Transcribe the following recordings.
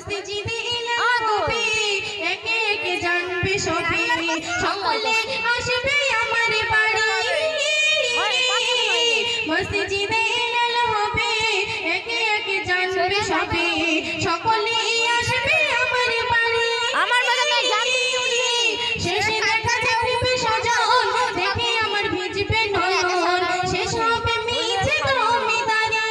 মসজিদে হবে একে একে জানবে সবে সকলে আসবে আমার বাড়ি মসজিদে হবে একে একে জানবে সবে সকলে আসবে আমার বাড়ি আমার বাড়ি জানবি শেষে দেখা যাবে সজন দেখে আমার ভিজবে নয়ন শেষ হবে মিছে জমিদারি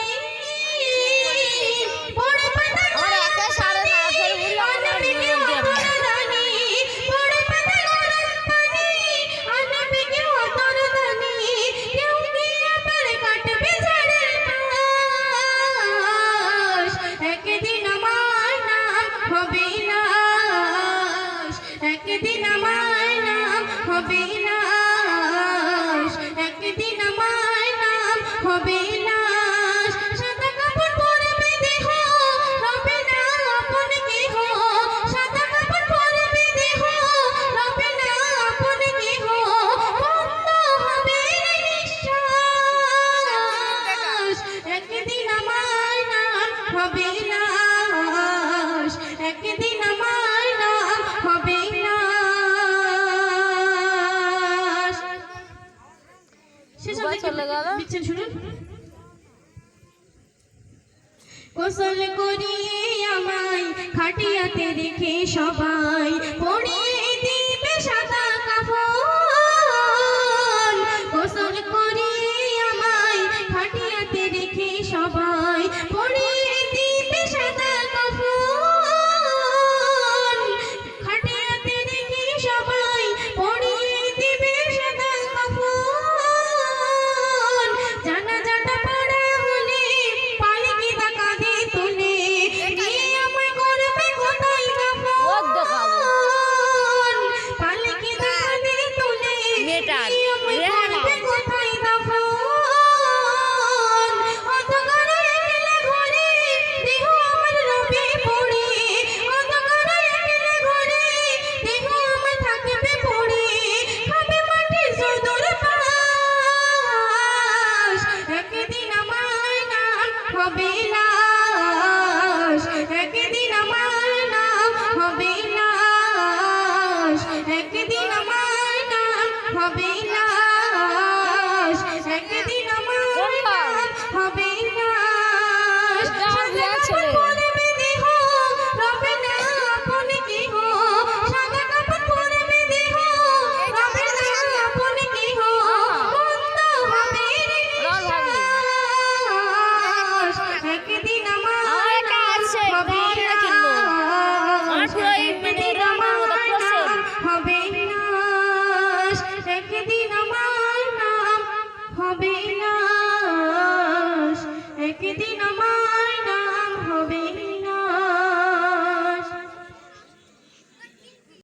পড়ে পাতা আর একা সারা না ফের ভুল আনবি কি অতরদানি পড়ে পাতা গরম পানি আনবি কি অতরদানি কেউ কি আবার কাটবে ঝাড়ের পাশ একদিন আমার নাম হবে লাশ একদিন আমার নাম হবে লাশ একদিন আমার নাম হবে লাশ সাদা কাপড় পরবে দেহ হবে না আপন কেহ সাদা কাপড় পরবে দেহ হবে না আপন কেহ বন্ধ হবে নিঃশ্বাস একদিন আমার নাম হবে লাশ একদিন আমার নাম হবে লাশ শেষ হবে চলে গেল বিচ্ছেদ শুনুন গোসল করিয়ে আমায় খাটিয়াতে রেখে সবাই পরিয়ে দিবে সাদা কাফন গোসল করিয়ে আমায় খাটিয়াতে রেখে সবাই পরিয়ে দিবে সাদা কাফন খাটিয়াতে রেখে সবাই পরিয়ে দিবে সাদা কাফন জানাজাটা পড়া হলে পালকি টাকা দিয়ে তুলে নিয়ে আমায় করবে কোথায় ওর দেখাবো দাফন পালকি টাকা দিয়ে তুলে মেটার নিয়ে আমায় রেহানা করবে কোথায় দাফন অন্ধকারে একলা ঘরে দেহ আমার রবে পড়ে অন্ধকারে একলা ঘরে দেহ আমার থাকবে পড়ে খাবে মাটি সদর পাশ একদিন আমার নাম হবে লাশ একদিন আমার নাম হবে লাশ একদিন আমার নাম হবে লাশ একদিন আমার নাম হবে লাশ সাদা কাপড় পরবে দেহ রবে না আপন কেহ সাদা কাপড় পরবে দেহ রবে না আপন কেহ বন্ধ হবে রল হবে নিঃশ্বাস একদিন আমার একটা আছে হবে আমরা কিনবো আমার পুরো এই মানে রামার মতো প্রসেস হবে লাশ একদিন আমার নাম হবে লাশ একদিন আমার